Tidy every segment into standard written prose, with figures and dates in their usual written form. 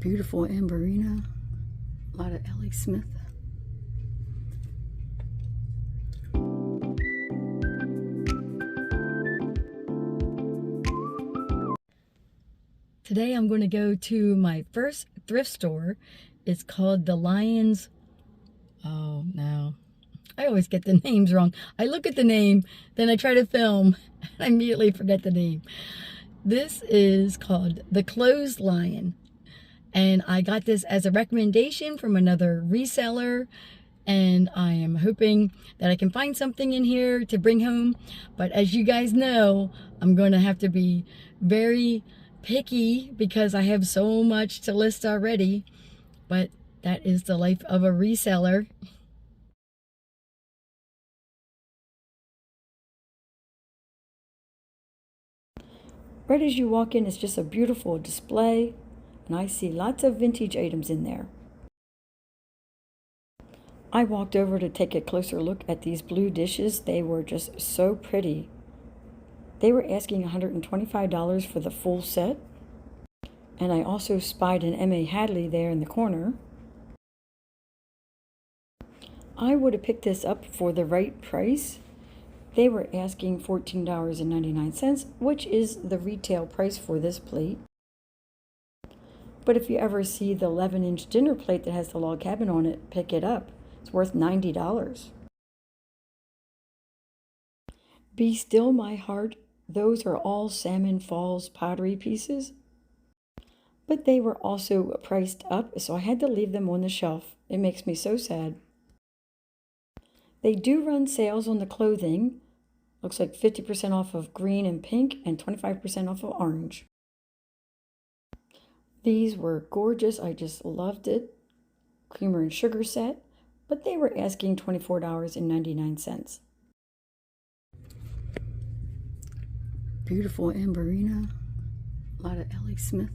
Beautiful Amberina. A lot of Ellie Smith. Today I'm going to go to my first thrift store. It's called the Lions. Oh no, I always get the names wrong. I look at the name, then I try to film, and I immediately forget the name. This is called the Closed Lion. And I got this as a recommendation from another reseller. And I am hoping that I can find something in here to bring home. But as you guys know, I'm going to have to be very picky because I have so much to list already. But that is the life of a reseller. Right as you walk in, it's just a beautiful display. And I see lots of vintage items in there. I walked over to take a closer look at these blue dishes. They were just so pretty. They were asking $125 for the full set. And I also spied an M.A. Hadley there in the corner. I would have picked this up for the right price. They were asking $14.99, which is the retail price for this plate. But if you ever see the 11-inch dinner plate that has the log cabin on it, pick it up. It's worth $90. Be Still My Heart, those are all Salmon Falls pottery pieces. But they were also priced up, so I had to leave them on the shelf. It makes me so sad. They do run sales on the clothing. Looks like 50% off of green and pink and 25% off of orange. These were gorgeous. I just loved it. Creamer and sugar set, but they were asking $24.99. Beautiful Amberina. A lot of Ellie Smith.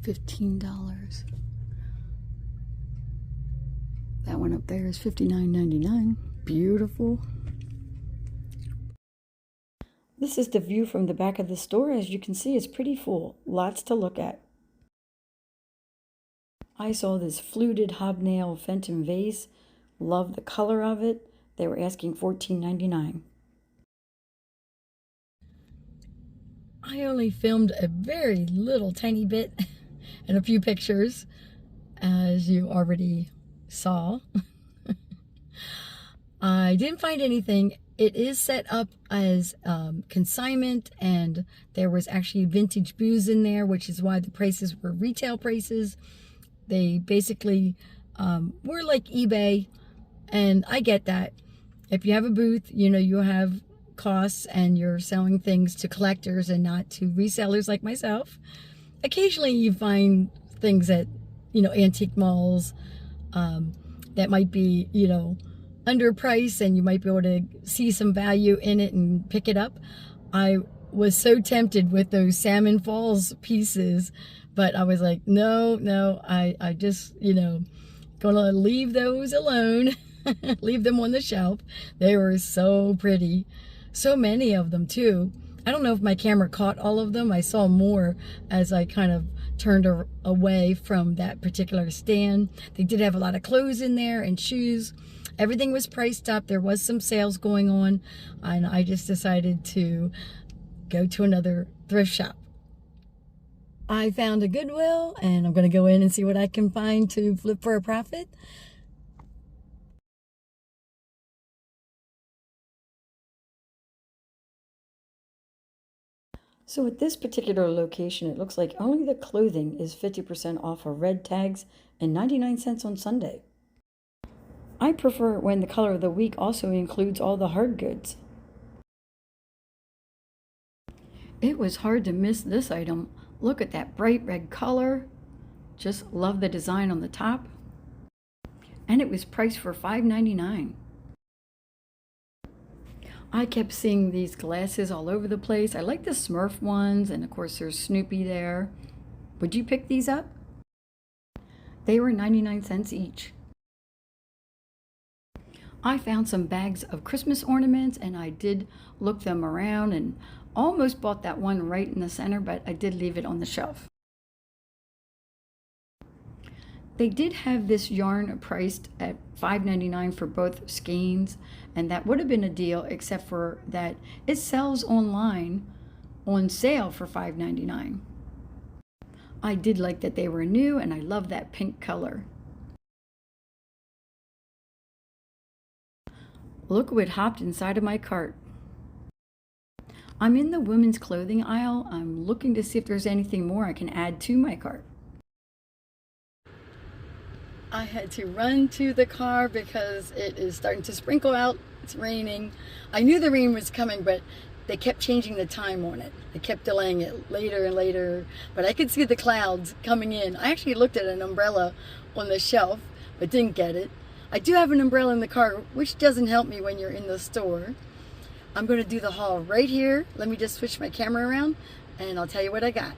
$15. That one up there is $59.99. Beautiful. This is the view from the back of the store. As you can see, it's pretty full. Lots to look at. I saw this fluted hobnail Fenton vase. Love the color of it. They were asking $14.99. I only filmed a very little tiny bit and a few pictures, as you already saw. I didn't find anything. It is set up as consignment, and there was actually vintage booze in there, which is why the prices were retail prices. They basically were like eBay, and I get that. If you have a booth, you know, you have costs and you're selling things to collectors and not to resellers like myself. Occasionally you find things at, you know, antique malls that might be, you know, underpriced, and you might be able to see some value in it and pick it up. I was so tempted with those Salmon Falls pieces, but I was like, no, I just, you know, gonna leave those alone. Leave them on the shelf. They were so pretty. So many of them too. I don't know if my camera caught all of them. I saw more as I kind of turned away from that particular stand. They did have a lot of clothes in there and shoes. Everything was priced up. There was some sales going on, and I just decided to go to another thrift shop. I found a Goodwill, and I'm going to go in and see what I can find to flip for a profit. So at this particular location, it looks like only the clothing is 50% off of red tags and 99 cents on Sunday. I prefer when the color of the week also includes all the hard goods. It was hard to miss this item. Look at that bright red color. Just love the design on the top. And it was priced for $5.99. I kept seeing these glasses all over the place. I like the Smurf ones, and of course there's Snoopy there. Would you pick these up? They were 99 cents each. I found some bags of Christmas ornaments, and I did look them around, and Almost bought that one right in the center, but I did leave it on the shelf. They did have this yarn priced at $5.99 for both skeins, and that would have been a deal, except for that it sells online on sale for $5.99. I did like that they were new, and I love that pink color. Look what hopped inside of my cart. I'm in the women's clothing aisle. I'm looking to see if there's anything more I can add to my cart. I had to run to the car because it is starting to sprinkle out. It's raining. I knew the rain was coming, but they kept changing the time on it. They kept delaying it later and later, but I could see the clouds coming in. I actually looked at an umbrella on the shelf, but didn't get it. I do have an umbrella in the car, which doesn't help me when you're in the store. I'm going to do the haul right here. Let me just switch my camera around, and I'll tell you what I got.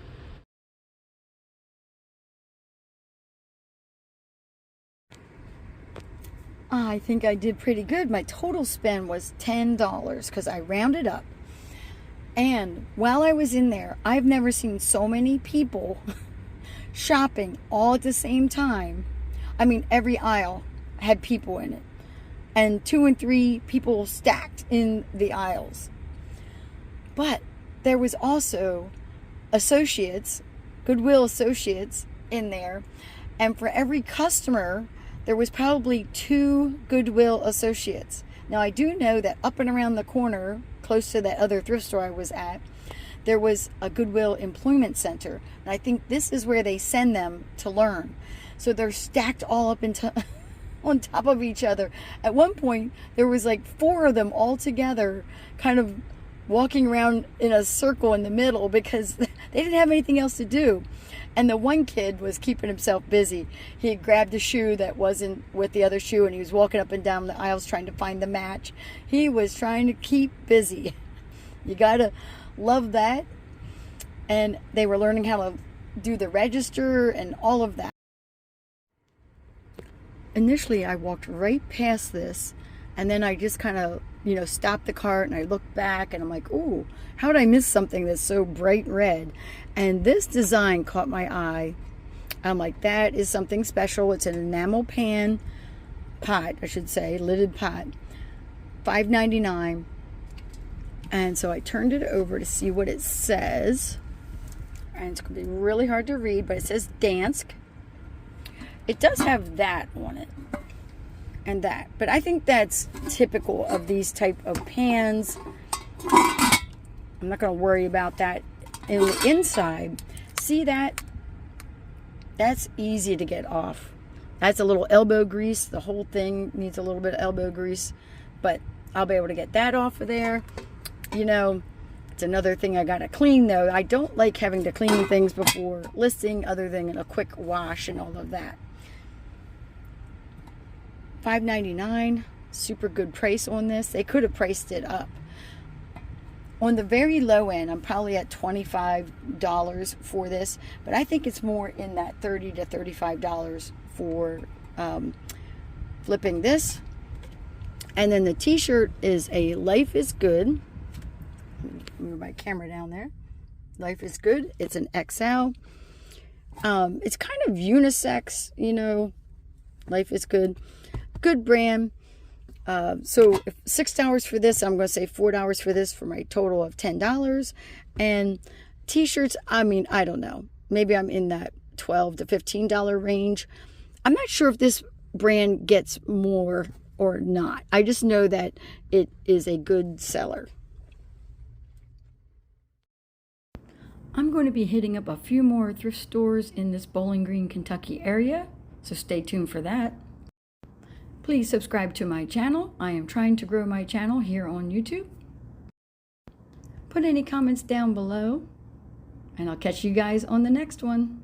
I think I did pretty good. My total spend was $10 because I rounded up. And while I was in there, I've never seen so many people shopping all at the same time. I mean, every aisle had people in it. And 2 and 3 people stacked in the aisles. But there was also associates, Goodwill associates in there. And for every customer, there was probably 2 Goodwill associates. Now, I do know that up and around the corner, close to that other thrift store I was at, there was a Goodwill employment center. And I think this is where they send them to learn. So they're stacked all up into on top of each other. At one point, there was like 4 of them all together, kind of walking around in a circle in the middle because they didn't have anything else to do. And the one kid was keeping himself busy. He had grabbed a shoe that wasn't with the other shoe, and he was walking up and down the aisles trying to find the match. He was trying to keep busy. You gotta love that. And they were learning how to do the register and all of that. Initially, I walked right past this, and then I just kind of, stopped the cart, and I looked back, and I'm like, ooh, how did I miss something that's so bright red? And this design caught my eye. I'm like, that is something special. It's an enamel pot, I should say, lidded pot, $5.99. And so I turned it over to see what it says. And it's going to be really hard to read, but it says Dansk. It does have that on it. And that. But I think that's typical of these type of pans. I'm not going to worry about that. In the inside, see that? That's easy to get off. That's a little elbow grease. The whole thing needs a little bit of elbow grease. But I'll be able to get that off of there. It's another thing I got to clean, though. I don't like having to clean things before listing, other than a quick wash and all of that. $5.99, super good price on this. They could have priced it up. On the very low end, I'm probably at $25 for this, but I think it's more in that $30 to $35 for flipping this. And then the t-shirt is a Life is Good. Move my camera down there. Life is Good. It's an XL. It's kind of unisex, Life is Good. Good brand. So $6 for this, I'm going to say $4 for this for my total of $10. And t-shirts, I don't know. Maybe I'm in that $12 to $15 range. I'm not sure if this brand gets more or not. I just know that it is a good seller. I'm going to be hitting up a few more thrift stores in this Bowling Green, Kentucky area, so stay tuned for that. Please subscribe to my channel. I am trying to grow my channel here on YouTube. Put any comments down below, and I'll catch you guys on the next one.